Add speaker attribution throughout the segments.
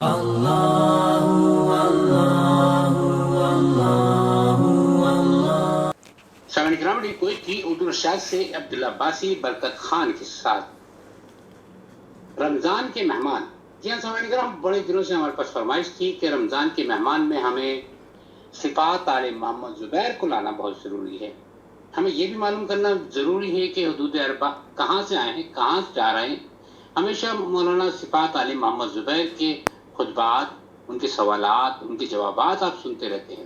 Speaker 1: سامعین کرام، کویت کی اردو نشریات سے عبداللہ عباسی برکت خان کے ساتھ رمضان کے مہمان۔ جی ہاں سامعین کرام، بڑے دنوں سے ہمارے پاس فرمائش تھی کہ رمضان کے مہمان میں ہمیں صفات آل محمد زبیر کو لانا بہت ضروری ہے۔ ہمیں یہ بھی معلوم کرنا ضروری ہے کہ حدود اربع کہاں سے آئے ہیں، کہاں سے جا رہے ہیں۔ ہمیشہ مولانا صفات آل محمد زبیر کے خطبات، ان کے سوالات، ان کے جوابات آپ سنتے رہتے ہیں،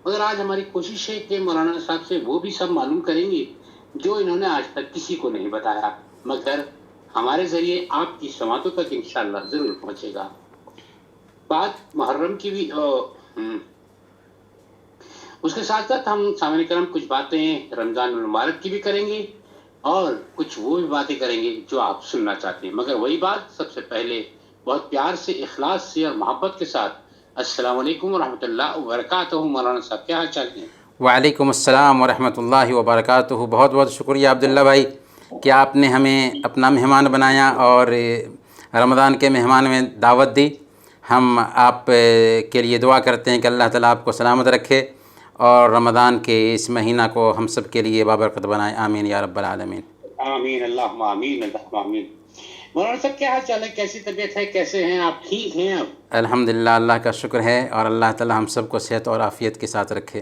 Speaker 1: مگر آج ہماری کوشش ہے کہ مولانا صاحب سے وہ بھی سب معلوم کریں گے جو انہوں نے آج تک کسی کو نہیں بتایا، مگر ہمارے ذریعے آپ کی سماعتوں تک انشاءاللہ ضرور پہنچے گا۔ بات محرم کی بھی اس کے ساتھ ساتھ ہم سامعین کرام کچھ باتیں رمضان المبارک کی بھی کریں گے اور کچھ وہ بھی باتیں کریں گے جو آپ سننا چاہتے ہیں، مگر وہی بات سب سے پہلے بہت پیار سے، اخلاص سے اور محبت کے ساتھ السلام علیکم ورحمۃ اللہ وبرکاتہ۔ مولانا صاحب کیا حال چال ہیں؟
Speaker 2: وعلیکم السلام ورحمۃ اللہ وبرکاتہ۔ بہت بہت شکریہ عبداللہ بھائی کہ آپ نے ہمیں اپنا مہمان بنایا اور رمضان کے مہمان میں دعوت دی۔ ہم آپ کے لیے دعا کرتے ہیں کہ اللہ تعالیٰ آپ کو سلامت رکھے اور رمضان کے اس مہینہ کو ہم سب کے لیے بابرکت بنائے، آمین یا رب العالمین۔
Speaker 1: آمین، اللہم آمین، اللہم آمین۔ مولانا صاحب کیا حال چال ہے، کیسی طبیعت ہے، کیسے ہیں آپ؟ ٹھیک ہیں اب؟
Speaker 2: الحمدللہ، اللہ کا شکر ہے اور اللہ تعالیٰ ہم سب کو صحت اور عافیت کے ساتھ رکھے۔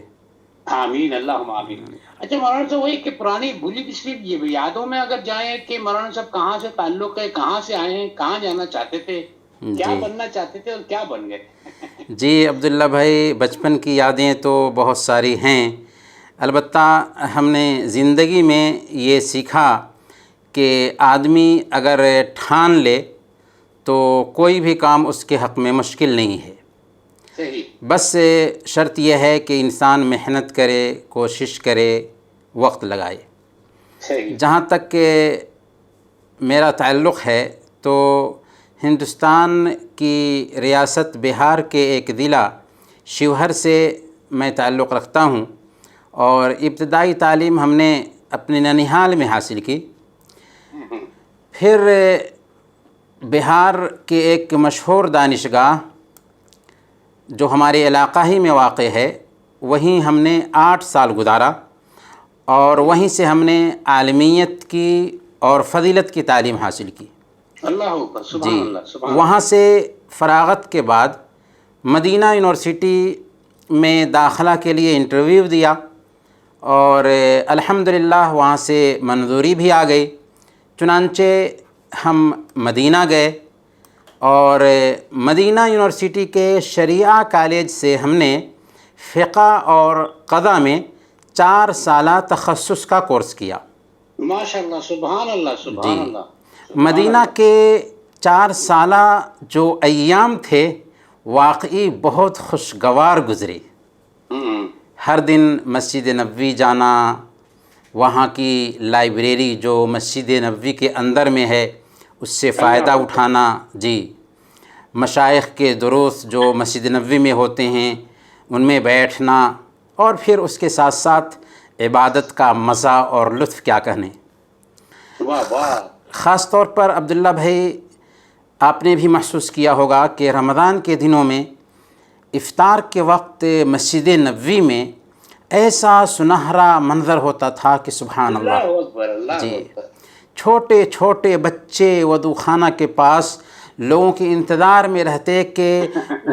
Speaker 1: آمین، اللہم آمین۔ اچھا مولانا صاحب، وہی کہ پرانی بھولی پچھلی یہ یادوں میں اگر جائیں کہ مولانا صاحب کہاں سے تعلق ہے، کہاں سے آئے ہیں، کہاں جانا چاہتے تھے، کیا بننا چاہتے تھے اور کیا بن گئے؟
Speaker 2: جی عبداللہ بھائی، بچپن کی یادیں تو بہت ساری ہیں، البتہ ہم نے زندگی میں یہ سیکھا کہ آدمی اگر ٹھان لے تو کوئی بھی کام اس کے حق میں مشکل نہیں ہے۔
Speaker 1: صحیح۔
Speaker 2: بس شرط یہ ہے کہ انسان محنت کرے، کوشش کرے، وقت لگائے۔
Speaker 1: صحیح۔
Speaker 2: جہاں تک کہ میرا تعلق ہے تو ہندوستان کی ریاست بہار کے ایک ضلع شیوہر سے میں تعلق رکھتا ہوں اور ابتدائی تعلیم ہم نے اپنے ننیہال میں حاصل کی۔ پھر بہار کے ایک مشہور دانشگاہ جو ہمارے علاقہ ہی میں واقع ہے، وہیں ہم نے 8 سال گزارا اور وہیں سے ہم نے عالمیت کی اور فضیلت کی تعلیم حاصل کی۔
Speaker 1: اللہ اکبر، سبحان اللہ، سبحان اللہ۔
Speaker 2: وہاں سے فراغت کے بعد مدینہ یونیورسٹی میں داخلہ کے لیے انٹرویو دیا اور الحمدللہ وہاں سے منظوری بھی آ گئی، چنانچہ ہم مدینہ گئے اور مدینہ یونیورسٹی کے شریعہ کالج سے ہم نے فقہ اور قضاء میں 4 سالہ تخصص کا کورس کیا۔
Speaker 1: ماشاءاللہ، سبحان اللہ، سبحان اللہ۔
Speaker 2: مدینہ کے 4 سالہ جو ایام تھے واقعی بہت خوشگوار گزرے۔ ہر دن مسجد نبوی جانا، وہاں کی لائبریری جو مسجد نبوی کے اندر میں ہے اس سے فائدہ اٹھانا، جی، مشائخ کے دروس جو مسجد نبوی میں ہوتے ہیں ان میں بیٹھنا، اور پھر اس کے ساتھ ساتھ عبادت کا مزہ اور لطف کیا کہنے۔
Speaker 1: واہ واہ۔
Speaker 2: خاص طور پر عبداللہ بھائی آپ نے بھی محسوس کیا ہوگا کہ رمضان کے دنوں میں افطار کے وقت مسجد نبوی میں ایسا سنہرا منظر ہوتا تھا کہ سبحان اللہ۔
Speaker 1: اللہ اکبر، اللہ
Speaker 2: جی،
Speaker 1: اکبر۔ چھوٹے
Speaker 2: چھوٹے چھوٹے بچے وضو خانہ کے پاس لوگوں کے انتظار میں رہتے کہ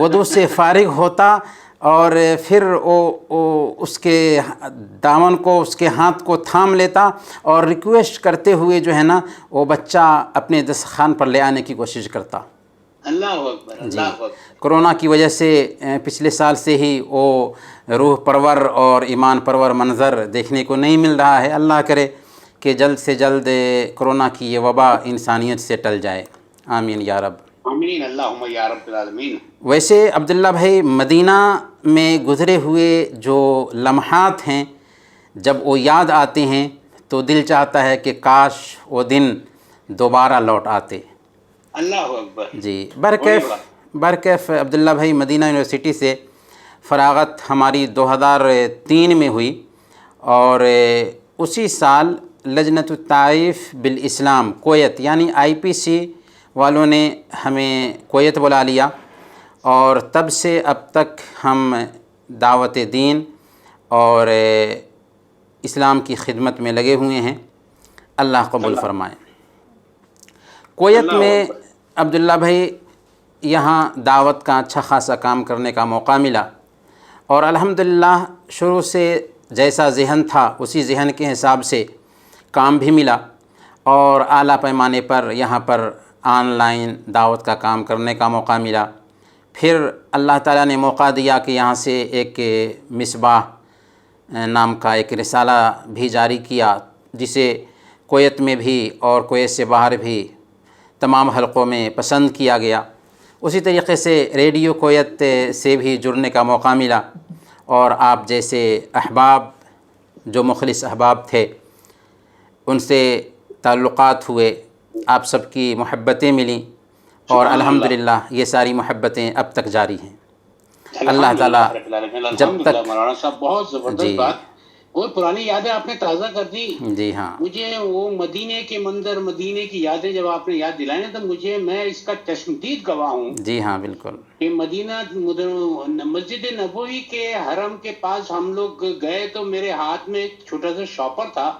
Speaker 2: وضو سے فارغ ہوتا اور پھر وہ اس کے دامن کو، اس کے ہاتھ کو تھام لیتا اور ریکویسٹ کرتے ہوئے جو ہے نا وہ بچہ اپنے دسترخوان پر لے آنے کی کوشش کرتا۔
Speaker 1: اللہ اکبر، اللہ اکبر۔
Speaker 2: کرونا کی وجہ سے پچھلے سال سے ہی وہ روح پرور اور ایمان پرور منظر دیکھنے کو نہیں مل رہا ہے۔ اللہ کرے کہ جلد سے جلد کرونا کی یہ وبا انسانیت سے ٹل جائے، آمین یا رب۔
Speaker 1: آمین، اللہم یا رب العالمین۔
Speaker 2: ویسے عبداللہ بھائی مدینہ میں گزرے ہوئے جو لمحات ہیں جب وہ یاد آتے ہیں تو دل چاہتا ہے کہ کاش وہ دن دوبارہ لوٹ آتے۔
Speaker 1: اللہ اکبر۔
Speaker 2: جی، برکیف عبداللہ بھائی مدینہ یونیورسٹی سے فراغت ہماری 2003 میں ہوئی اور اسی سال لجنۃ التعریف بالاسلام کویت یعنی IPC والوں نے ہمیں کویت بلا لیا اور تب سے اب تک ہم دعوت دین اور اسلام کی خدمت میں لگے ہوئے ہیں۔ اللہ قبول فرمائے۔ کویت میں عبداللہ بھائی یہاں دعوت کا اچھا خاصا کام کرنے کا موقع ملا، اور الحمدللہ شروع سے جیسا ذہن تھا اسی ذہن کے حساب سے کام بھی ملا، اور اعلیٰ پیمانے پر یہاں پر آن لائن دعوت کا کام کرنے کا موقع ملا۔ پھر اللہ تعالیٰ نے موقع دیا کہ یہاں سے ایک مصباح نام کا ایک رسالہ بھی جاری کیا، جسے کویت میں بھی اور کویت سے باہر بھی تمام حلقوں میں پسند کیا گیا۔ اسی طریقے سے ریڈیو کویت سے بھی جڑنے کا موقع ملا، اور آپ جیسے احباب جو مخلص احباب تھے ان سے تعلقات ہوئے، آپ سب کی محبتیں ملیں، اور الحمدللہ یہ ساری محبتیں اب تک جاری ہیں۔ اللہ تعالیٰ جب تک
Speaker 1: مولانا صاحب بہت زبردست بات، وہ پرانی یادیں آپ نے تازہ کر دی۔
Speaker 2: جی ہاں،
Speaker 1: مجھے وہ مدینے کے منظر، مدینے کی یادیں جب آپ نے یاد دلائیں تو میں اس کا چشمدید گواہ ہوں
Speaker 2: جی ہاں بالکل۔
Speaker 1: کہ مدینہ مسجد نبوی کے حرم کے پاس ہم لوگ گئے تو میرے ہاتھ میں ایک چھوٹا سا شاپر تھا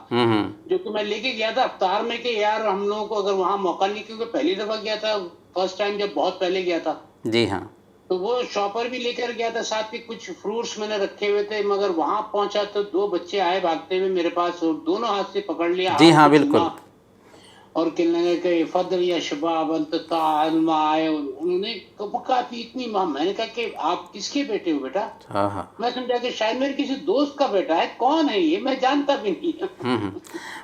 Speaker 1: جو کہ میں لے کے گیا تھا افطار میں، کہ یار ہم لوگوں کو اگر وہاں موقع نہیں، کیونکہ پہلی دفعہ گیا تھا، فرسٹ ٹائم جب بہت پہلے گیا تھا،
Speaker 2: جی ہاں،
Speaker 1: تو وہ شاپر بھی لے کر گیا تھا، ساتھ کے کچھ فروٹس میں نے رکھے ہوئے تھے، مگر وہاں پہنچا تو 2 بچے آئے بھاگتے ہوئے میرے پاس، اور دونوں ہاتھ سے پکڑ لیا،
Speaker 2: جی ہاں
Speaker 1: ہاتھ کو
Speaker 2: بالکل،
Speaker 1: چوما، اور کہنے لگے کہ فضل یا شباب انت تعلم آئے، انہوں نے کافی اتنی میں نے کہا کہ آپ کس کے بیٹے ہو بیٹا؟
Speaker 2: ہاں ہاں،
Speaker 1: میں سمجھا کہ شاید میرے کسی دوست کا بیٹا ہے، کون ہے یہ، میں جانتا بھی نہیں۔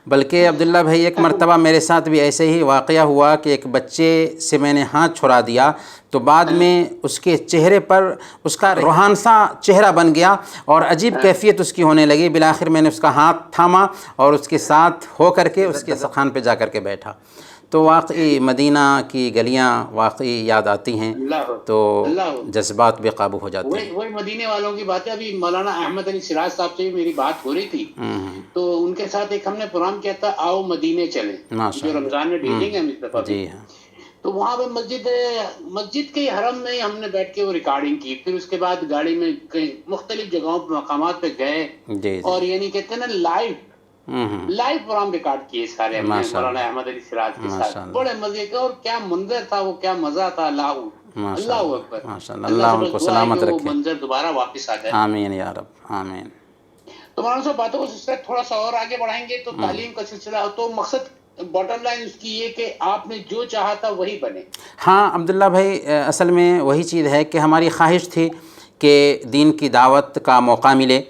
Speaker 2: بلکہ عبداللہ بھائی ایک مرتبہ میرے ساتھ بھی ایسے ہی واقعہ ہوا کہ ایک بچے سے میں نے ہاتھ چھڑا دیا، تو بعد میں اس کے چہرے پر اس کا روحان سا چہرہ بن گیا اور عجیب کیفیت اس کی ہونے لگی۔ بالآخر میں نے اس کا ہاتھ تھاما اور اس کے ساتھ ہو کر کے اس کے استخوان پہ جا کر کے بیٹھا۔ تو واقعی مدینہ کی گلیاں واقعی یاد آتی ہیں تو جذبات بے قابو ہو جاتے ہیں۔
Speaker 1: وہی مدینے والوں کی بات ہے۔ ابھی مولانا احمد علی سراج صاحب سے بھی میری بات ہو رہی تھی، تو ان کے ساتھ ایک ہم نے پروگرام کیا تھا، آؤ مدینے چلیں، جو رمضان میں بھیجیں گے ہم اس دفعہ بھی۔
Speaker 2: جی ہاں،
Speaker 1: تو وہاں پہ مسجد کے حرم میں ہم نے بیٹھ کے وہ ریکارڈنگ کی، پھر اس کے بعد گاڑی میں کئی مختلف جگہوں پہ مقامات پہ گئے،
Speaker 2: جی
Speaker 1: اور یعنی کہتے ہیں نا لائیو پروگرام ریکارڈ کیے سارے ہم نے مولانا احمد علی سراج کے ساتھ، بڑے مزے کا، اور کیا منظر تھا وہ، کیا مزہ تھا۔ اللہ اکبر،
Speaker 2: اللہ ان کو سلامت رکھے،
Speaker 1: وہ منظر دوبارہ واپس آ جائے۔
Speaker 2: آمین یا رب، آمین۔
Speaker 1: تو مولانا صاحب باتوں کو سلسلہ تھوڑا سا اور آگے بڑھائیں گے تو تعلیم کا سلسلہ، تو مقصد باٹم لائن اس کی یہ کہ آپ نے جو چاہا تھا وہی بنے۔
Speaker 2: ہاں عبداللہ بھائی، اصل میں وہی چیز ہے کہ ہماری خواہش تھی کہ دین کی دعوت کا موقع ملے،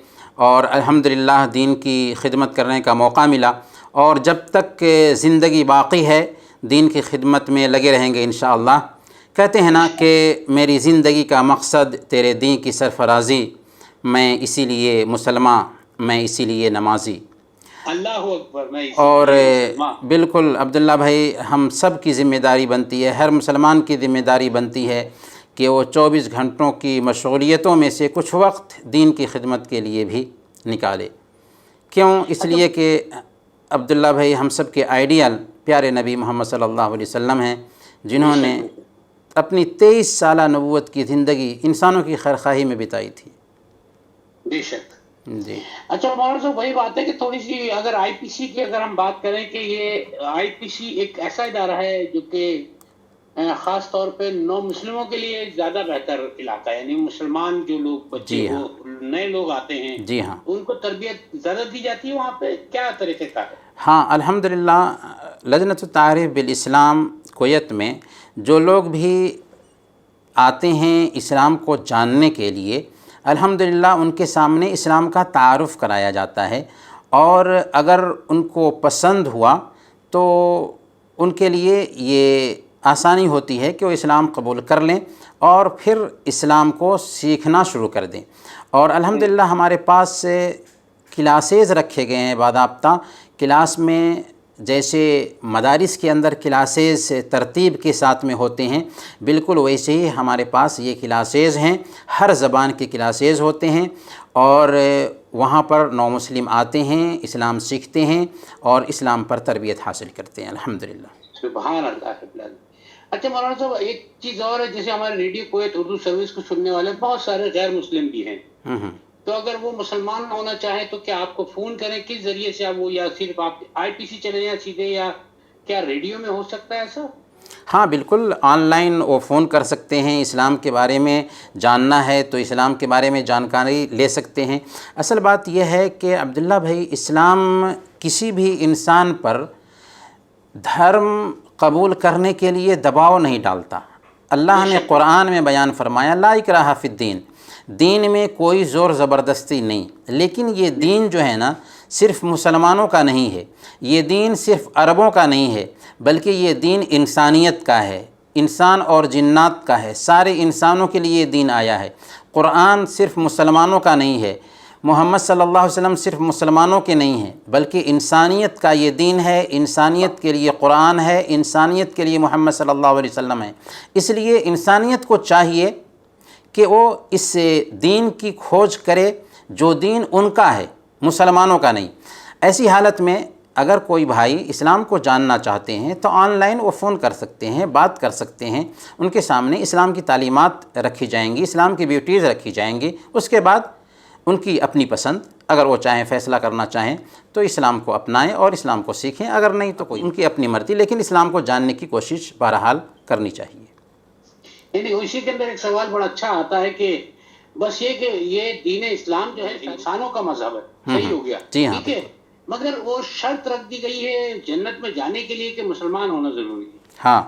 Speaker 2: اور الحمدللہ دین کی خدمت کرنے کا موقع ملا، اور جب تک زندگی باقی ہے دین کی خدمت میں لگے رہیں گے انشاءاللہ۔ کہتے ہیں نا کہ میری زندگی کا مقصد تیرے دین کی سرفرازی، میں اسی لیے مسلمان، میں اسی لیے نمازی۔
Speaker 1: اللہ اکبر، میں
Speaker 2: اور بالکل عبداللہ بھائی، ہم سب کی ذمہ داری بنتی ہے، ہر مسلمان کی ذمہ داری بنتی ہے کہ وہ 24 گھنٹوں کی مشغولیتوں میں سے کچھ وقت دین کی خدمت کے لیے بھی نکالے۔ کیوں؟ اس لیے کہ عبداللہ بھائی ہم سب کے آئیڈیل پیارے نبی محمد صلی اللہ علیہ وسلم ہیں، جنہوں نے اپنی 23 سالہ نبوت کی زندگی انسانوں کی خیرخواہی میں بتائی تھی۔
Speaker 1: بے شک۔
Speaker 2: جی،
Speaker 1: اچھا مولانا صاحب، وہی بات ہے کہ تھوڑی سی اگر آئی پی سی کی اگر ہم بات کریں کہ یہ آئی پی سی ایک ایسا ادارہ ہے جو کہ خاص طور پہ نو مسلموں کے لیے زیادہ بہتر علاقہ ہے، یعنی مسلمان جو لوگ بچے ہو، نئے لوگ آتے ہیں،
Speaker 2: جی ہاں،
Speaker 1: ان کو تربیت زیادہ دی جاتی ہے وہاں پہ، کیا طریقہ کار ہے؟
Speaker 2: ہاں الحمدللہ، لجنۃ التعریف بالاسلام کویت میں جو لوگ بھی آتے ہیں اسلام کو جاننے کے لیے، الحمدللہ ان کے سامنے اسلام کا تعارف کرایا جاتا ہے، اور اگر ان کو پسند ہوا تو ان کے لیے یہ آسانی ہوتی ہے کہ وہ اسلام قبول کر لیں اور پھر اسلام کو سیکھنا شروع کر دیں۔ اور الحمدللہ ہمارے پاس کلاسز رکھے گئے ہیں باضابطہ، کلاس میں جیسے مدارس کے اندر کلاسز ترتیب کے ساتھ میں ہوتے ہیں، بالکل ویسے ہی ہمارے پاس یہ کلاسز ہیں، ہر زبان کے کلاسز ہوتے ہیں، اور وہاں پر نو مسلم آتے ہیں، اسلام سیکھتے ہیں اور اسلام پر تربیت حاصل کرتے ہیں الحمدللہ۔
Speaker 1: سبحان اللہ۔ اچھا مولانا صاحب، ایک چیز اور ہے، جیسے ہمارے ریڈیو کویت اردو سروس کو سننے والے بہت سارے غیر مسلم بھی ہیں، تو اگر وہ مسلمان ہونا چاہیں تو کیا آپ کو فون کریں؟ کس ذریعے سے آپ وہ، یا صرف آپ آئی پی سی چلے جائیں سیدھے، یا کیا ریڈیو میں ہو سکتا ہے ایسا؟
Speaker 2: ہاں بالکل، آن لائن وہ فون کر سکتے ہیں، اسلام کے بارے میں جاننا ہے تو اسلام کے بارے میں جانکاری لے سکتے ہیں۔ اصل بات یہ ہے کہ عبداللہ بھائی، اسلام کسی بھی انسان پر دھرم قبول کرنے کے لیے دباؤ نہیں ڈالتا۔ اللہ نے قرآن میں بیان فرمایا لا اکراہ فی الدین، دین میں کوئی زور زبردستی نہیں۔ لیکن یہ دین جو ہے نا، صرف مسلمانوں کا نہیں ہے، یہ دین صرف عربوں کا نہیں ہے، بلکہ یہ دین انسانیت کا ہے، انسان اور جنات کا ہے، سارے انسانوں کے لیے یہ دین آیا ہے۔ قرآن صرف مسلمانوں کا نہیں ہے، محمد صلی اللہ علیہ وسلم صرف مسلمانوں کے نہیں ہیں، بلکہ انسانیت کا یہ دین ہے، انسانیت کے لیے قرآن ہے، انسانیت کے لیے محمد صلی اللہ علیہ وسلم ہے۔ اس لیے انسانیت کو چاہیے کہ وہ اس دین کی کھوج کرے جو دین ان کا ہے، مسلمانوں کا نہیں۔ ایسی حالت میں اگر کوئی بھائی اسلام کو جاننا چاہتے ہیں تو آن لائن وہ فون کر سکتے ہیں، بات کر سکتے ہیں، ان کے سامنے اسلام کی تعلیمات رکھی جائیں گی، اسلام کی بیوٹیز رکھی جائیں گی۔ اس کے بعد ان کی اپنی پسند، اگر وہ چاہیں فیصلہ کرنا چاہیں تو اسلام کو اپنائیں اور اسلام کو سیکھیں، اگر نہیں تو کوئی ان کی اپنی مرضی، لیکن اسلام کو جاننے کی کوشش بہرحال کرنی چاہیے۔
Speaker 1: یعنی اسی کے اندر ایک سوال بڑا اچھا آتا ہے کہ بس یہ کہ یہ دین اسلام جو ہے انسانوں کا مذہب ہے، صحیح ہو گیا،
Speaker 2: جی ہاں
Speaker 1: ٹھیک ہے، مگر وہ شرط رکھ دی گئی ہے جنت میں جانے کے لیے کہ مسلمان ہونا ضروری ہے۔
Speaker 2: ہاں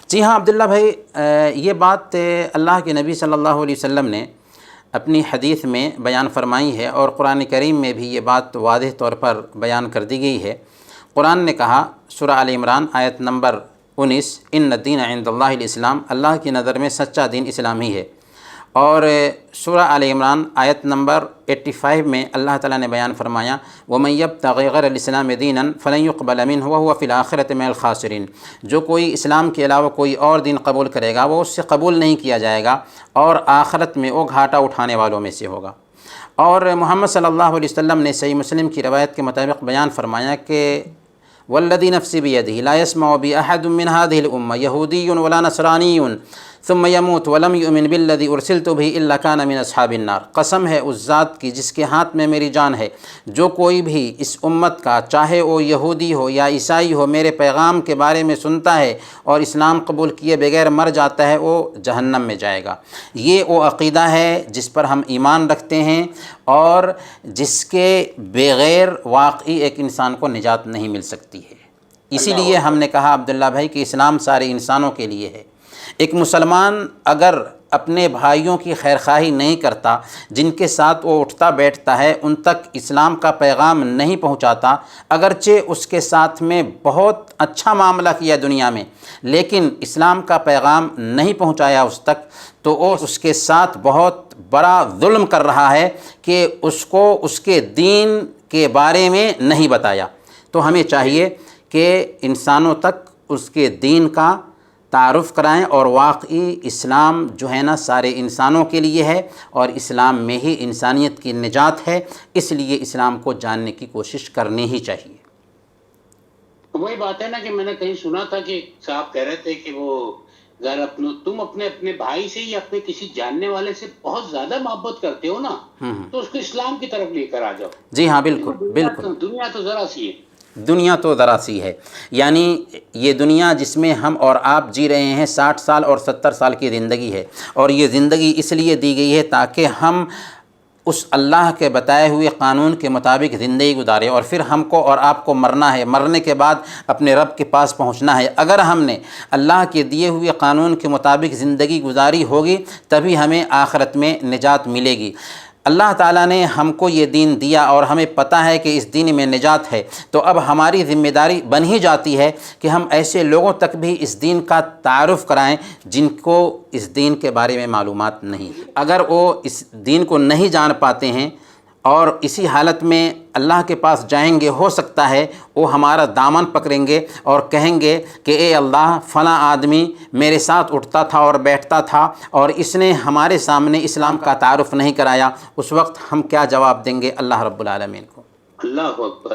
Speaker 2: جی ہاں عبداللہ بھائی، یہ بات اللہ کے نبی صلی اللہ علیہ وسلم نے اپنی حدیث میں بیان فرمائی ہے، اور قرآن کریم میں بھی یہ بات واضح طور پر بیان کر دی گئی ہے۔ قرآن نے کہا، سورہ آل عمران آیت نمبر 19، ان الدین عند اللہ الاسلام، اللہ کی نظر میں سچا دین اسلام ہی ہے۔ اور سورہ آل عمران آیت نمبر 85 میں اللہ تعالیٰ نے بیان فرمایا، وَمَن يَبْتَغِ غَيْرَ الْإِسْلَامِ دِينًا فَلَن يُقْبَلَ مِنْهُ وَهُوَ فِي الْآخِرَةِ مِنَ الْخَاسِرِينَ، جو کوئی اسلام کے علاوہ کوئی اور دین قبول کرے گا وہ اس سے قبول نہیں کیا جائے گا، اور آخرت میں وہ گھاٹا اٹھانے والوں میں سے ہوگا۔ اور محمد صلی اللہ علیہ وسلم نے صحیح مسلم کی روایت کے مطابق بیان فرمایا کہ والذی نفسی بیدہ لا یسمع بی احد من هذه الامہ یہودی ولا نصرانی ثم يموت ولم يؤمن بالذی ارسلت به الا كان من اصحاب النار، قسم ہے اس ذات کی جس کے ہاتھ میں میری جان ہے، جو کوئی بھی اس امت کا، چاہے وہ یہودی ہو یا عیسائی ہو، میرے پیغام کے بارے میں سنتا ہے اور اسلام قبول کیے بغیر مر جاتا ہے، وہ جہنم میں جائے گا۔ یہ وہ عقیدہ ہے جس پر ہم ایمان رکھتے ہیں اور جس کے بغیر واقعی ایک انسان کو نجات نہیں مل سکتی ہے۔ اسی لیے ہم نے کہا عبداللہ بھائی کہ اسلام سارے انسانوں کے لیے ہے۔ ایک مسلمان اگر اپنے بھائیوں کی خیرخواہی نہیں کرتا، جن کے ساتھ وہ اٹھتا بیٹھتا ہے، ان تک اسلام کا پیغام نہیں پہنچاتا، اگرچہ اس کے ساتھ میں بہت اچھا معاملہ کیا دنیا میں، لیکن اسلام کا پیغام نہیں پہنچایا اس تک، تو وہ اس کے ساتھ بہت بڑا ظلم کر رہا ہے کہ اس کو اس کے دین کے بارے میں نہیں بتایا۔ تو ہمیں چاہیے کہ انسانوں تک اس کے دین کا تعارف کرائیں، اور واقعی اسلام جو ہے نا سارے انسانوں کے لیے ہے، اور اسلام میں ہی انسانیت کی نجات ہے، اس لیے اسلام کو جاننے کی کوشش کرنی ہی چاہیے۔
Speaker 1: وہی بات ہے نا کہ میں نے کہیں سنا تھا کہ صاحب کہہ رہے تھے کہ وہ اگر تم اپنے بھائی سے یا اپنے کسی جاننے والے سے بہت زیادہ محبت کرتے ہو نا، تو اس کو اسلام کی طرف لے کر آ جاؤ۔
Speaker 2: جی ہاں بالکل بالکل،
Speaker 1: دنیا تو ذرا سی ہے،
Speaker 2: دنیا تو ذرا سی ہے، یعنی یہ دنیا جس میں ہم اور آپ جی رہے ہیں 60 سال اور 70 سال کی زندگی ہے، اور یہ زندگی اس لیے دی گئی ہے تاکہ ہم اس اللہ کے بتائے ہوئے قانون کے مطابق زندگی گزارے، اور پھر ہم کو اور آپ کو مرنا ہے، مرنے کے بعد اپنے رب کے پاس پہنچنا ہے۔ اگر ہم نے اللہ کے دیے ہوئے قانون کے مطابق زندگی گزاری ہوگی تبھی ہمیں آخرت میں نجات ملے گی۔ اللہ تعالیٰ نے ہم کو یہ دین دیا اور ہمیں پتہ ہے کہ اس دین میں نجات ہے، تو اب ہماری ذمہ داری بن ہی جاتی ہے کہ ہم ایسے لوگوں تک بھی اس دین کا تعارف کرائیں جن کو اس دین کے بارے میں معلومات نہیں۔ اگر وہ اس دین کو نہیں جان پاتے ہیں اور اسی حالت میں اللہ کے پاس جائیں گے، ہو سکتا ہے وہ ہمارا دامن پکڑیں گے اور کہیں گے کہ اے اللہ، فلاں آدمی میرے ساتھ اٹھتا تھا اور بیٹھتا تھا اور اس نے ہمارے سامنے اسلام کا تعارف نہیں کرایا۔ اس وقت ہم کیا جواب دیں گے اللہ رب العالمین کو؟
Speaker 1: اللہ اکبر،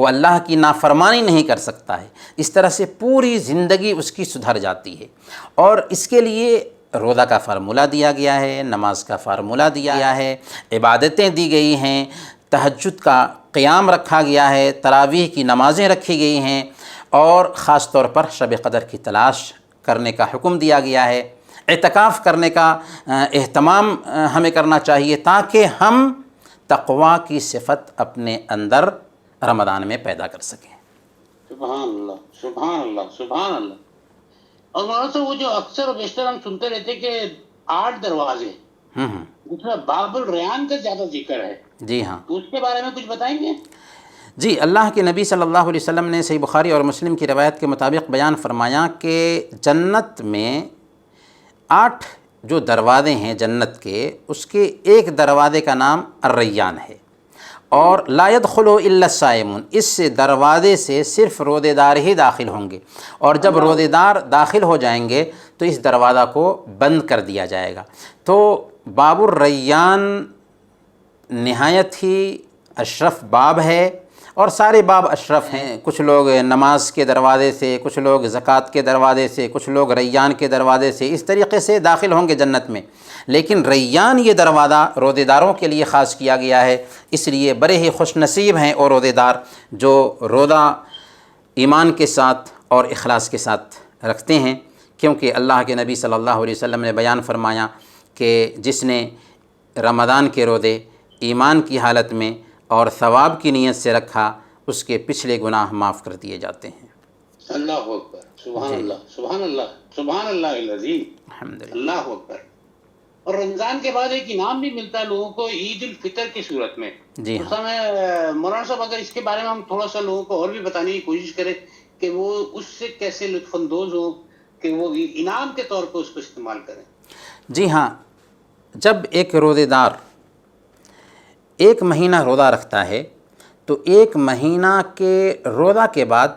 Speaker 2: وہ اللہ کی نافرمانی نہیں کر سکتا ہے، اس طرح سے پوری زندگی اس کی سدھر جاتی ہے۔ اور اس کے لیے روزہ کا فارمولہ دیا گیا ہے، نماز کا فارمولہ دیا گیا ہے، عبادتیں دی گئی ہیں، تہجد کا قیام رکھا گیا ہے، تراویح کی نمازیں رکھی گئی ہیں، اور خاص طور پر شب قدر کی تلاش کرنے کا حکم دیا گیا ہے۔ اعتکاف کرنے کا اہتمام ہمیں کرنا چاہیے تاکہ ہم تقویٰ کی صفت اپنے اندر رمضان میں پیدا کر سکیں۔
Speaker 1: سبحان اللہ، سبحان اللہ، سبحان اللہ۔ اور مولانا صاحب وہ جو اکثر و بیشتر ہم سنتے رہتے کہ 8 دروازے، جس میں باب الریان کا زیادہ ذکر ہے،
Speaker 2: جی ہاں،
Speaker 1: تو اس کے بارے میں کچھ بتائیں گے؟
Speaker 2: جی، اللہ کے نبی صلی اللہ علیہ وسلم نے صحیح بخاری اور مسلم کی روایت کے مطابق بیان فرمایا کہ جنت میں 8 جو دروازے ہیں جنت کے، اس کے ایک دروازے کا نام الریان ہے، اور لا يدخل الا الصائمون، اس دروازے سے صرف روزے دار ہی داخل ہوں گے، اور جب روزے دار داخل ہو جائیں گے تو اس دروازہ کو بند کر دیا جائے گا۔ تو باب الریان نہایت ہی اشرف باب ہے، اور سارے باب اشرف ہیں۔ کچھ لوگ نماز کے دروازے سے، کچھ لوگ زکوٰۃ کے دروازے سے، کچھ لوگ ریان کے دروازے سے، اس طریقے سے داخل ہوں گے جنت میں، لیکن ریان یہ دروازہ روزے داروں کے لیے خاص کیا گیا ہے، اس لیے بڑے ہی خوش نصیب ہیں وہ روزے دار جو روزہ ایمان کے ساتھ اور اخلاص کے ساتھ رکھتے ہیں، کیونکہ اللہ کے نبی صلی اللہ علیہ وسلم نے بیان فرمایا کہ جس نے رمضان کے روزے ایمان کی حالت میں اور ثواب کی نیت سے رکھا، اس کے پچھلے گناہ معاف کر دیے جاتے ہیں۔
Speaker 1: اللہ اکبر، سبحان اللہ، سبحان اللہ، سبحان اللہ العظیم،
Speaker 2: الحمدللہ۔
Speaker 1: اللہ اکبر۔ اور رمضان کے بعد ایک انعام بھی ملتا ہے لوگوں کو عید الفطر کی صورت میں۔
Speaker 2: جی
Speaker 1: اس
Speaker 2: ہاں،
Speaker 1: میں مولانا صاحب اگر اس کے بارے میں ہم تھوڑا سا لوگوں کو اور بھی بتانے کی کوشش کریں کہ وہ اس سے کیسے لطف اندوز ہو کہ وہ انعام کے طور پہ اس کو استعمال کریں۔
Speaker 2: جی ہاں، جب ایک روزے دار 1 مہینہ روزہ رکھتا ہے تو 1 مہینہ کے روزہ کے بعد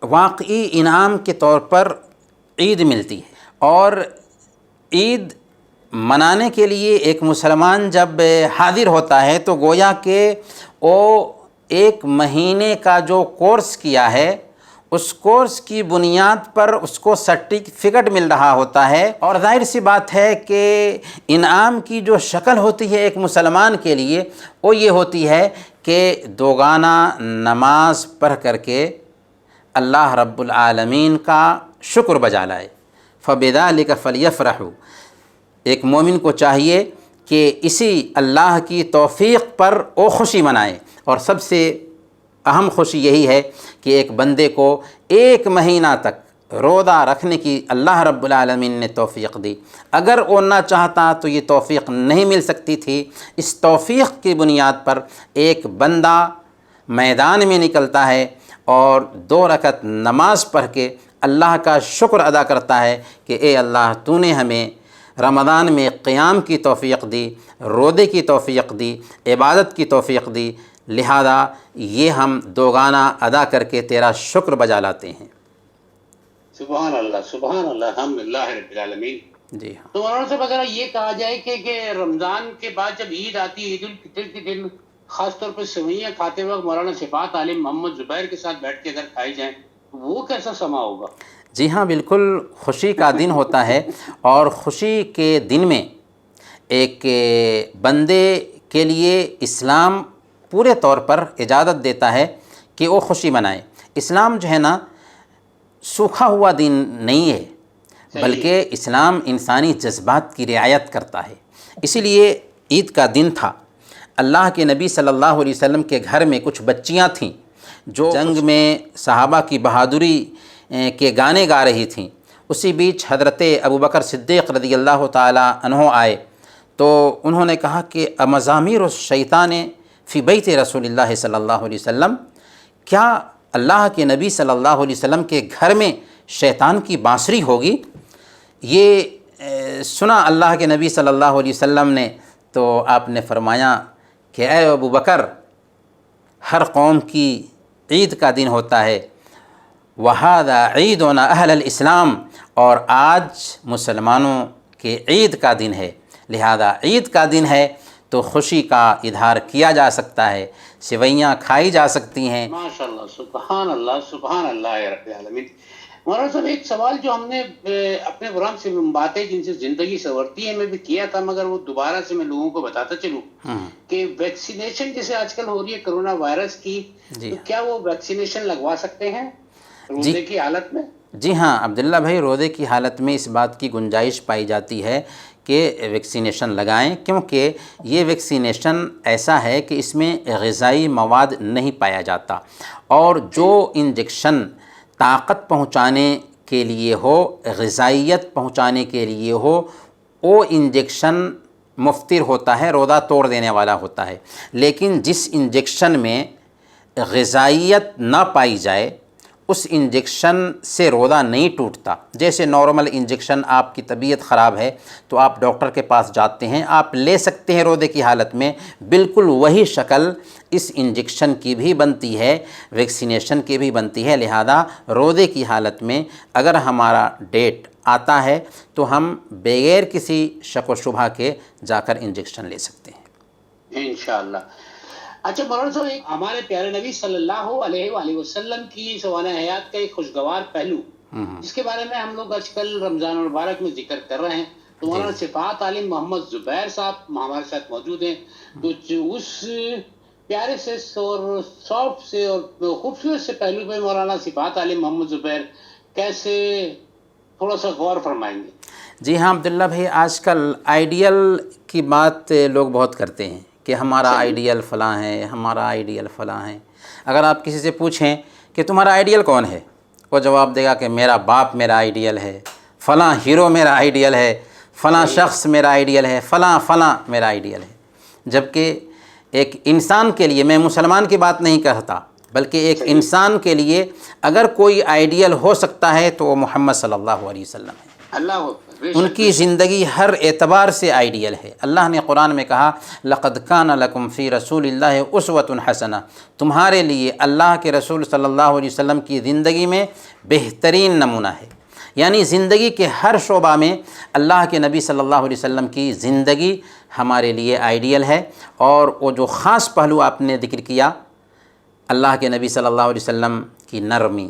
Speaker 2: واقعی انعام کے طور پر عید ملتی ہے، اور عید منانے کے لیے ایک مسلمان جب حاضر ہوتا ہے تو گویا کہ وہ 1 مہینے کا جو کورس کیا ہے اس کورس کی بنیاد پر اس کو سرٹیفکیٹ مل رہا ہوتا ہے، اور ظاہر سی بات ہے کہ انعام کی جو شکل ہوتی ہے ایک مسلمان کے لیے وہ یہ ہوتی ہے کہ 2 گانا نماز پڑھ کر کے اللہ رب العالمین کا شکر بجا لائے۔ فَبِذَلِكَ فَلْيَفْرَحُوا، ایک مومن کو چاہیے کہ اسی اللہ کی توفیق پر وہ خوشی منائے، اور سب سے اہم خوشی یہی ہے کہ ایک بندے کو 1 مہینہ تک روزہ رکھنے کی اللہ رب العالمین نے توفیق دی۔ اگر وہ نہ چاہتا تو یہ توفیق نہیں مل سکتی تھی۔ اس توفیق کی بنیاد پر ایک بندہ میدان میں نکلتا ہے اور 2 رکعت نماز پڑھ کے اللہ کا شکر ادا کرتا ہے کہ اے اللہ تو نے ہمیں رمضان میں قیام کی توفیق دی، روزے کی توفیق دی، عبادت کی توفیق دی، لہذا یہ ہم 2 گانا ادا کر کے تیرا شکر بجا لاتے ہیں۔
Speaker 1: سبحان اللہ، سبحان اللہ، الحمدللہ رب العالمین۔
Speaker 2: جی ہاں،
Speaker 1: تو مولانا صاحب اگر یہ کہا جائے کہ رمضان کے بعد جب عید آتی ہے، عید الفطر کے دن خاص طور پر سوئیاں کھاتے وقت مولانا صفات عالم محمد زبیر کے ساتھ بیٹھ کے اگر کھائی جائیں تو وہ کیسا سما ہوگا؟
Speaker 2: جی ہاں، بالکل خوشی کا دن ہوتا ہے، اور خوشی کے دن میں ایک بندے کے لیے اسلام پورے طور پر اجازت دیتا ہے کہ وہ خوشی منائے۔ اسلام جو ہے نا سوکھا ہوا دن نہیں ہے، بلکہ اسلام انسانی جذبات کی رعایت کرتا ہے۔ اسی لیے عید کا دن تھا، اللہ کے نبی صلی اللہ علیہ وسلم کے گھر میں کچھ بچیاں تھیں جو جنگ میں صحابہ کی بہادری کے گانے گا رہی تھیں۔ اسی بیچ حضرت ابوبکر صدیق رضی اللہ تعالی عنہ آئے تو انہوں نے کہا کہ امزامیر الشیطان فی بیت رسول اللہ صلی اللہ علیہ وسلم، کیا اللہ کے نبی صلی اللہ علیہ وسلم کے گھر میں شیطان کی بانسری ہوگی؟ یہ سنا اللہ کے نبی صلی اللہ علیہ وسلم نے، تو آپ نے فرمایا کہ اے ابو بکر، ہر قوم کی عید کا دن ہوتا ہے، وَهَذَا عِيدُنَا أَهْلَ الْإِسْلَامِ، اور آج مسلمانوں کے عید کا دن ہے، لہذا عید کا دن ہے تو خوشی کا اظہار کیا جا سکتا ہے، سوئیاں کھائی جا سکتی ہیں۔
Speaker 1: ماشاء اللہ، سبحان اللہ، سبحان اللہ یا رب العالمین۔ مولانا صاحب ایک سوال جو ہم نے اپنے پروگرام سے باتیں جن سے زندگی سنورتی ہے میں بھی کیا تھا، مگر وہ دوبارہ سے میں لوگوں کو بتاتا چلوں کہ ویکسینیشن جیسے آج کل ہو رہی ہے کرونا وائرس کی، تو کیا وہ ویکسینیشن لگوا سکتے ہیں روزے کی حالت میں؟
Speaker 2: جی ہاں عبداللہ بھائی، روزے کی حالت میں اس بات کی گنجائش پائی جاتی ہے کہ ویکسینیشن لگائیں، کیونکہ یہ ویکسینیشن ایسا ہے کہ اس میں غذائی مواد نہیں پایا جاتا، اور جو انجیکشن طاقت پہنچانے کے لیے ہو، غذائیت پہنچانے کے لیے ہو، وہ انجیکشن مفطر ہوتا ہے، روزہ توڑ دینے والا ہوتا ہے۔ لیکن جس انجیکشن میں غذائیت نہ پائی جائے اس انجیکشن سے روزہ نہیں ٹوٹتا۔ جیسے نارمل انجیکشن، آپ کی طبیعت خراب ہے تو آپ ڈاکٹر کے پاس جاتے ہیں، آپ لے سکتے ہیں روزے کی حالت میں، بالکل وہی شکل اس انجیکشن کی بھی بنتی ہے، ویکسینیشن کی بھی بنتی ہے۔ لہذا روزے کی حالت میں اگر ہمارا ڈیٹ آتا ہے تو ہم بغیر کسی شک و شبہ کے جا کر انجیکشن لے سکتے ہیں
Speaker 1: انشاءاللہ۔ اچھا مولانا صاحب، ایک ہمارے پیارے نبی صلی اللہ علیہ وآلہ وسلم کی سوانح حیات کا ایک خوشگوار پہلو جس کے بارے میں ہم لوگ آج کل رمضان المبارک میں ذکر کر رہے ہیں، تو مولانا صفات عالم محمد زبیر صاحب ہمارے ساتھ موجود ہیں، تو اس پیارے سے اور سافٹ سے اور خوبصورت سے پہلو پہ مولانا صفات عالم محمد زبیر کیسے تھوڑا سا غور فرمائیں گے؟
Speaker 2: جی ہاں عبداللہ بھائی، آج کل آئیڈیل کی بات لوگ بہت کرتے ہیں کہ ہمارا آئیڈیل فلاں ہے، ہمارا آئیڈیل فلاں ہے۔ اگر آپ کسی سے پوچھیں کہ تمہارا آئیڈیل کون ہے، وہ جواب دے گا کہ میرا باپ میرا آئیڈیل ہے، فلاں ہیرو میرا آئیڈیل ہے، فلاں شخص میرا آئیڈیل ہے، فلاں میرا آئیڈیل ہے۔ جبکہ ایک انسان کے لیے، میں مسلمان کی بات نہیں کہتا بلکہ ایک انسان کے لیے اگر کوئی آئیڈیل ہو سکتا ہے تو وہ محمد صلی اللہ علیہ وسلم ہے۔ ان کی زندگی ہر اعتبار سے آئیڈیل ہے۔ اللہ نے قرآن میں کہا لَقَدْ كَانَ لَكُمْ فِي رَسُولِ اللَّهِ أُسْوَةٌ حَسَنَةٌ، تمہارے لیے اللہ کے رسول صلی اللہ علیہ وسلم کی زندگی میں بہترین نمونہ ہے۔ یعنی زندگی کے ہر شعبہ میں اللہ کے نبی صلی اللہ علیہ وسلم کی زندگی ہمارے لیے آئیڈیل ہے۔ اور وہ جو خاص پہلو آپ نے ذکر کیا، اللہ کے نبی صلی اللہ علیہ وسلم کی نرمی،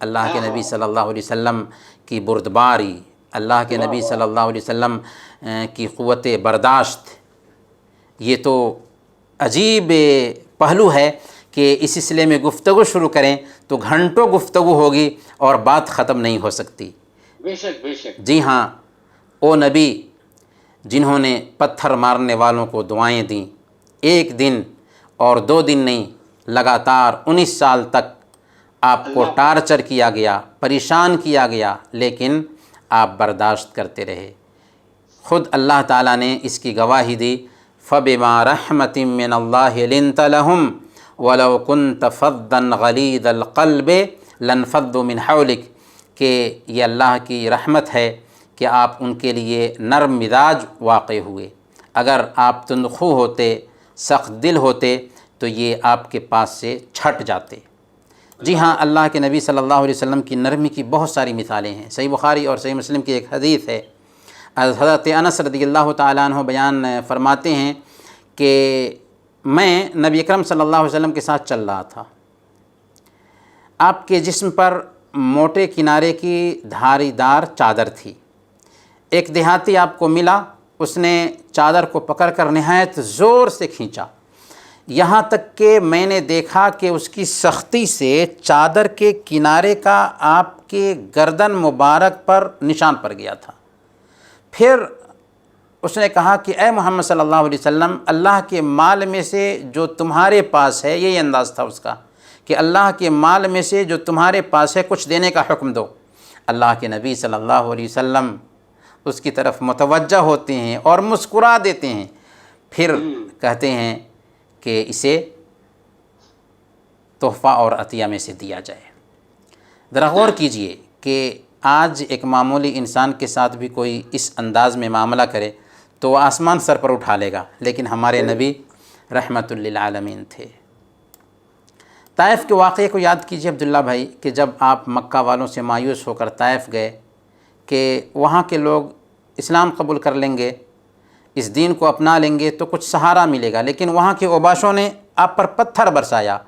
Speaker 2: اللہ کے نبی صلی اللہ علیہ وسلم کی بردباری، اللہ کے نبی صلی اللہ علیہ وسلم کی قوت برداشت، یہ تو عجیب پہلو ہے کہ اس سلسلے میں گفتگو شروع کریں تو گھنٹوں گفتگو ہوگی اور بات ختم نہیں ہو سکتی۔
Speaker 1: بے شک بے شک۔
Speaker 2: جی ہاں، وہ نبی جنہوں نے پتھر مارنے والوں کو دعائیں دیں، ایک دن اور 2 دن نہیں، لگاتار 19 سال تک آپ کو ٹارچر کیا گیا، پریشان کیا گیا، لیکن آپ برداشت کرتے رہے۔ خود اللہ تعالیٰ نے اس کی گواہی دی، فَبِمَا رَحْمَةٍ مِّنَ اللَّهِ لِنْتَ لَهُمْ وَلَوْ كُنْتَ فَظًّا غَلِيظَ الْقَلْبِ لَانفَضُّوا مِنْ حَوْلِكَ، کہ یہ اللہ کی رحمت ہے کہ آپ ان کے لیے نرم مزاج واقع ہوئے۔ اگر آپ تندخو ہوتے، سخت دل ہوتے تو یہ آپ کے پاس سے چھٹ جاتے۔ جی ہاں، اللہ کے نبی صلی اللہ علیہ وسلم کی نرمی کی بہت ساری مثالیں ہیں۔ صحیح بخاری اور صحیح مسلم کی ایک حدیث ہے، حضرت انس رضی اللہ تعالیٰ عنہ بیان فرماتے ہیں کہ میں نبی اکرم صلی اللہ علیہ وسلم کے ساتھ چل رہا تھا، آپ کے جسم پر موٹے کنارے کی دھاری دار چادر تھی۔ ایک دیہاتی آپ کو ملا، اس نے چادر کو پکڑ کر نہایت زور سے کھینچا، یہاں تک کہ میں نے دیکھا کہ اس کی سختی سے چادر کے کنارے کا آپ کے گردن مبارک پر نشان پڑ گیا تھا۔ پھر اس نے کہا کہ اے محمد صلی اللہ علیہ وسلم، اللہ کے مال میں سے جو تمہارے پاس ہے، یہی انداز تھا اس کا کہ اللہ کے مال میں سے جو تمہارے پاس ہے کچھ دینے کا حکم دو۔ اللہ کے نبی صلی اللہ علیہ وسلم اس کی طرف متوجہ ہوتے ہیں اور مسکرا دیتے ہیں، پھر کہتے ہیں کہ اسے تحفہ اور عطیہ میں سے دیا جائے۔ ذرا غور کیجئے کہ آج ایک معمولی انسان کے ساتھ بھی کوئی اس انداز میں معاملہ کرے تو وہ آسمان سر پر اٹھا لے گا، لیکن ہمارے نبی رحمت للعالمین تھے۔ طائف کے واقعے کو یاد کیجئے عبداللہ بھائی، کہ جب آپ مکہ والوں سے مایوس ہو کر طائف گئے کہ وہاں کے لوگ اسلام قبول کر لیں گے، اس دین کو اپنا لیں گے تو کچھ سہارا ملے گا، لیکن وہاں کے اوباشوں نے آپ پر پتھر برسایا،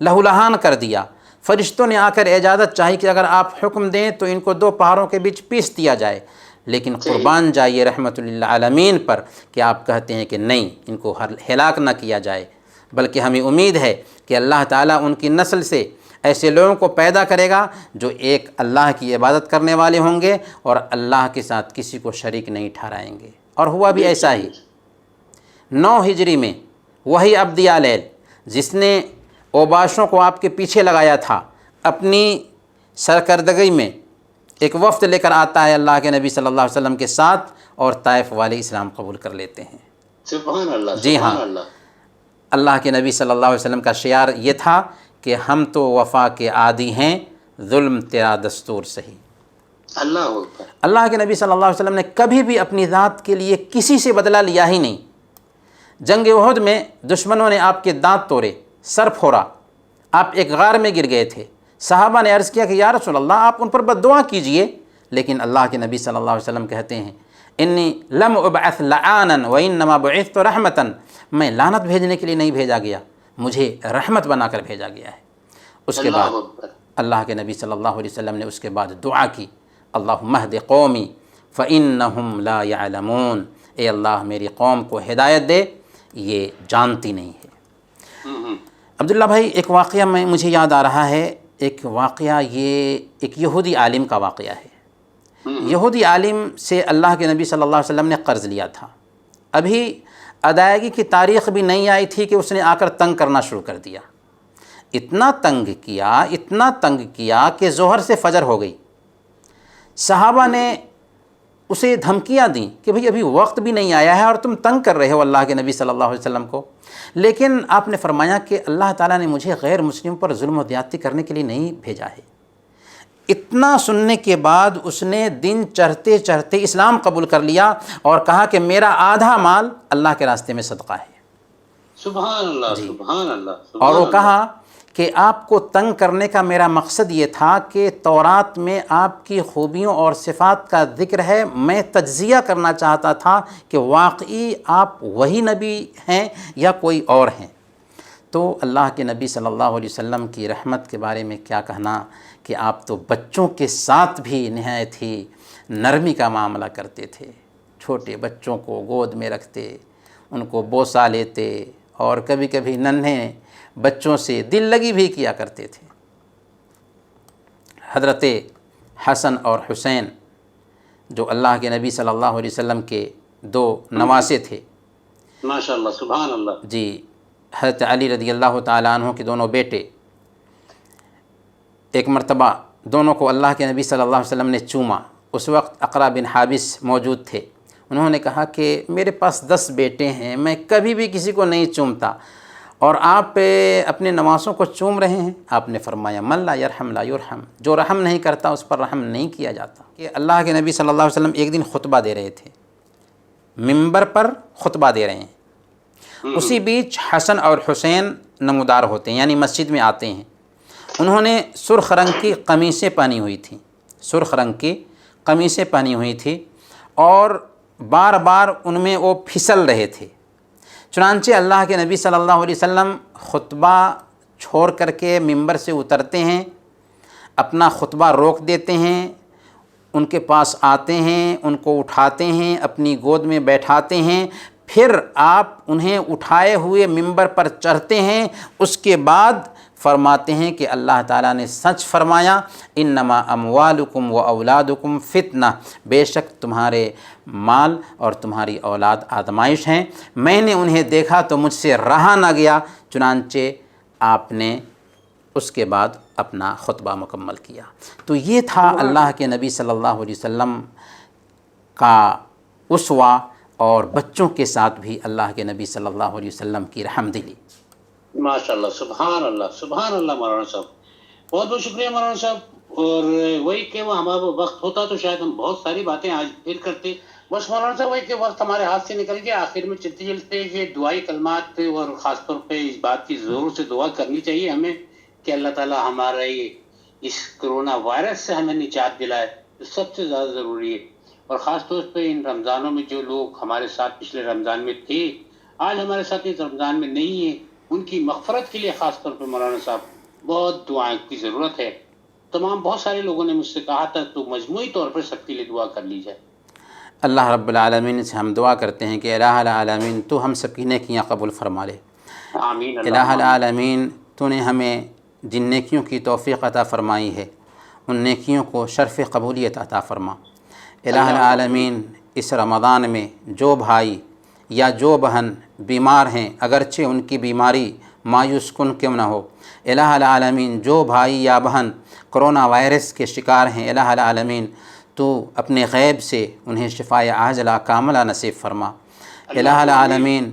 Speaker 2: لہولہان کر دیا۔ فرشتوں نے آ کر اجازت چاہی کہ اگر آپ حکم دیں تو ان کو 2 پہاڑوں کے بیچ پیس دیا جائے، لیکن قربان جائیے رحمت للعالمین پر کہ آپ کہتے ہیں کہ نہیں، ان کو ہلاک نہ کیا جائے، بلکہ ہمیں امید ہے کہ اللہ تعالیٰ ان کی نسل سے ایسے لوگوں کو پیدا کرے گا جو ایک اللہ کی عبادت کرنے والے ہوں گے اور اللہ کے ساتھ کسی کو شریک نہیں ٹھہرائیں گے۔ اور ہوا بھی ایسا ہی۔ 9 ہجری میں وہی عبد یالیل جس نے اوباشوں کو آپ کے پیچھے لگایا تھا، اپنی سرکردگی میں ایک وفد لے کر آتا ہے اللہ کے نبی صلی اللہ علیہ وسلم کے ساتھ، اور طائف والے اسلام قبول کر لیتے ہیں۔
Speaker 1: سبحان اللہ،
Speaker 2: جی ہاں،
Speaker 1: سبحان اللہ۔
Speaker 2: اللہ کے نبی صلی اللہ علیہ وسلم کا شعار یہ تھا کہ ہم تو وفا کے عادی ہیں، ظلم تیرا دستور سہی۔
Speaker 1: اللہ اکبر۔
Speaker 2: اللہ کے نبی صلی اللہ علیہ وسلم نے کبھی بھی اپنی ذات کے لیے کسی سے بدلہ لیا ہی نہیں۔ جنگ احد میں دشمنوں نے آپ کے دانت توڑے، سر پھوڑا، آپ ایک غار میں گر گئے تھے۔ صحابہ نے عرض کیا کہ یا رسول اللہ آپ ان پر بد دعا کیجئے، لیکن اللہ کے نبی صلی اللہ علیہ وسلم کہتے ہیں انی لم ابعث لعانا وانما بعثت رحمتا، میں لعنت بھیجنے کے لیے نہیں بھیجا گیا، مجھے رحمت بنا کر بھیجا گیا ہے۔ اس کے بعد اللہ کے نبی صلی اللہ علیہ وسلم نے اس کے بعد دعا کی، اللہم اہد قومی فانہم لا یعلمون، اے اللہ میری قوم کو ہدایت دے، یہ جانتی نہیں ہے۔ عبداللہ بھائی، ایک واقعہ مجھے یاد آ رہا ہے، ایک واقعہ یہ ایک یہودی عالم کا واقعہ ہے۔ یہودی عالم سے اللہ کے نبی صلی اللہ علیہ وسلم نے قرض لیا تھا، ابھی ادائیگی کی تاریخ بھی نہیں آئی تھی کہ اس نے آ کر تنگ کرنا شروع کر دیا۔ اتنا تنگ کیا کہ ظہر سے فجر ہو گئی۔ صحابہ نے اسے دھمکیاں دیں کہ بھئی ابھی وقت بھی نہیں آیا ہے اور تم تنگ کر رہے ہو اللہ کے نبی صلی اللہ علیہ وسلم کو، لیکن آپ نے فرمایا کہ اللہ تعالیٰ نے مجھے غیر مسلم پر ظلم و زیادتی کرنے کے لیے نہیں بھیجا ہے۔ اتنا سننے کے بعد اس نے دن چڑھتے چڑھتے اسلام قبول کر لیا اور کہا کہ میرا آدھا مال اللہ کے راستے میں صدقہ ہے۔
Speaker 1: سبحان اللہ، سبحان اللہ۔
Speaker 2: اور وہ کہا کہ آپ کو تنگ کرنے کا میرا مقصد یہ تھا کہ تورات میں آپ کی خوبیوں اور صفات کا ذکر ہے، میں تجزیہ کرنا چاہتا تھا کہ واقعی آپ وہی نبی ہیں یا کوئی اور ہیں۔ تو اللہ کے نبی صلی اللہ علیہ وسلم کی رحمت کے بارے میں کیا کہنا کہ آپ تو بچوں کے ساتھ بھی نہایت ہی نرمی کا معاملہ کرتے تھے، چھوٹے بچوں کو گود میں رکھتے، ان کو بوسہ لیتے اور کبھی کبھی ننھے بچوں سے دل لگی بھی کیا کرتے تھے۔ حضرت حسن اور حسین جو اللہ کے نبی صلی اللہ علیہ وسلم کے 2 نواسے تھے،
Speaker 1: ماشاءاللہ، سبحان اللہ۔
Speaker 2: جی، حضرت علی رضی اللہ تعالیٰ عنہ کے دونوں بیٹے، ایک مرتبہ دونوں کو اللہ کے نبی صلی اللہ علیہ وسلم نے چوما۔ اس وقت اقرا بن حابس موجود تھے۔ انہوں نے کہا کہ میرے پاس 10 بیٹے ہیں، میں کبھی بھی کسی کو نہیں چومتا، اور آپ اپنے نواسوں کو چوم رہے ہیں۔ آپ نے فرمایا من لا یرحم لا یرحم، جو رحم نہیں کرتا اس پر رحم نہیں کیا جاتا۔ کہ اللہ کے نبی صلی اللہ علیہ وسلم ایک دن خطبہ دے رہے تھے، منبر پر خطبہ دے رہے ہیں، اسی بیچ حسن اور حسین نمودار ہوتے ہیں، یعنی مسجد میں آتے ہیں۔ انہوں نے سرخ رنگ کی قمیصیں پہنی ہوئی تھیں، سرخ رنگ کی قمیصیں پہنی ہوئی تھیں، اور بار بار ان میں وہ پھسل رہے تھے۔ چنانچہ اللہ کے نبی صلی اللہ علیہ وسلم خطبہ چھوڑ کر کے منبر سے اترتے ہیں، اپنا خطبہ روک دیتے ہیں، ان کے پاس آتے ہیں، ان کو اٹھاتے ہیں، اپنی گود میں بیٹھاتے ہیں، پھر آپ انہیں اٹھائے ہوئے منبر پر چڑھتے ہیں۔ اس کے بعد فرماتے ہیں کہ اللہ تعالیٰ نے سچ فرمایا، انما اموالکم و اولادکم فتنہ، بے شک تمہارے مال اور تمہاری اولاد آزمائش ہیں، میں نے انہیں دیکھا تو مجھ سے رہا نہ گیا۔ چنانچہ آپ نے اس کے بعد اپنا خطبہ مکمل کیا۔ تو یہ تھا اللہ کے نبی صلی اللہ علیہ وسلم کا اسوہ، اور بچوں کے ساتھ بھی اللہ کے نبی صلی اللہ علیہ وسلم کی رحمدلی۔
Speaker 1: ماشاءاللہ، سبحان اللہ، سبحان اللہ مولانا صاحب، بہت بہت شکریہ مولانا صاحب۔ اور وہی کہ وہ ہمارا وقت ہوتا تو شاید ہم بہت ساری باتیں آج پھر کرتے، بس مولانا صاحب وہی کہ وقت ہمارے ہاتھ سے نکل گیا۔ آخر میں چلتے چلتے یہ دعائی کلمات، اور خاص طور پہ اس بات کی ضرور سے دعا کرنی چاہیے ہمیں کہ اللہ تعالیٰ ہمارا اس کرونا وائرس سے ہمیں نجات دلائے، جو سب سے زیادہ ضروری ہے۔ اور خاص طور پہ ان رمضانوں میں جو لوگ ہمارے ساتھ پچھلے رمضان میں تھے، آج ہمارے ساتھ اس رمضان میں نہیں ہیں، ان کی مغفرت کے لیے خاص طور پہ مولانا صاحب بہت دعائیں کی ضرورت ہے. بہت سارے لوگوں نے مجھ سے کہا تھا تو مجموعی طور پر سب کے لیے دعا کر لی جائے.
Speaker 2: اللہ رب العالمین سے ہم دعا کرتے ہیں کہ الہ العالمین تو ہم سب کی نیکیاں قبول فرما لے.
Speaker 1: آمین.
Speaker 2: الہ العالمین تو نے ہمیں جن نیکیوں کی توفیق عطا فرمائی ہے ان نیکیوں کو شرف قبولیت عطا فرما. الہ العالمین اس رمضان میں جو بھائی یا جو بہن بیمار ہیں اگرچہ ان کی بیماری مایوس کن کیوں نہ ہو، الہ العالمین جو بھائی یا بہن کرونا وائرس کے شکار ہیں، الہ العالمین تو اپنے غیب سے انہیں شفائے عاجلہ کاملہ نصیب فرما. الہ العالمین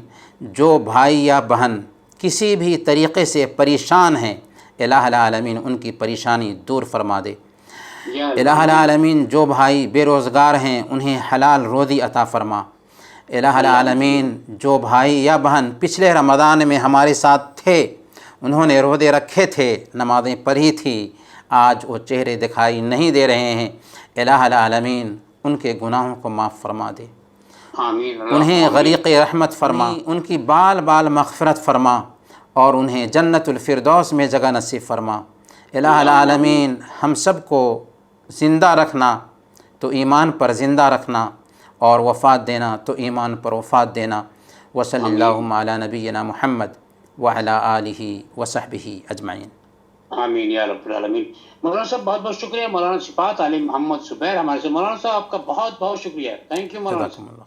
Speaker 2: جو بھائی یا بہن کسی بھی طریقے سے پریشان ہیں، الہ العالمین ان کی پریشانی دور فرما دے. الہ العالمین جو بھائی بے روزگار ہیں انہیں حلال روزی عطا فرما. الہ العالمین جو بھائی یا بہن پچھلے رمضان میں ہمارے ساتھ تھے، انہوں نے روزے رکھے تھے، نمازیں پڑھی تھی، آج وہ چہرے دکھائی نہیں دے رہے ہیں، الہ العالمین ان کے گناہوں کو معاف فرما دے.
Speaker 1: آمین.
Speaker 2: انہیں غریق رحمت فرما، ان کی بال بال مغفرت فرما اور انہیں جنت الفردوس میں جگہ نصیب فرما. الہ العالمین ہم سب کو زندہ رکھنا تو ایمان پر زندہ رکھنا اور وفات دینا تو ایمان پر وفات دینا. وصلی اللہم علی نبینا محمد وعلی آلہ وصحبہ اجمعین.
Speaker 1: آمین یا رب العالمین. مولانا صاحب بہت بہت شکریہ. مولانا صفات علی محمد زبیر ہمارے سے. مولانا صاحب آپ کا بہت بہت شکریہ. تھینک یو مولانا صاحب.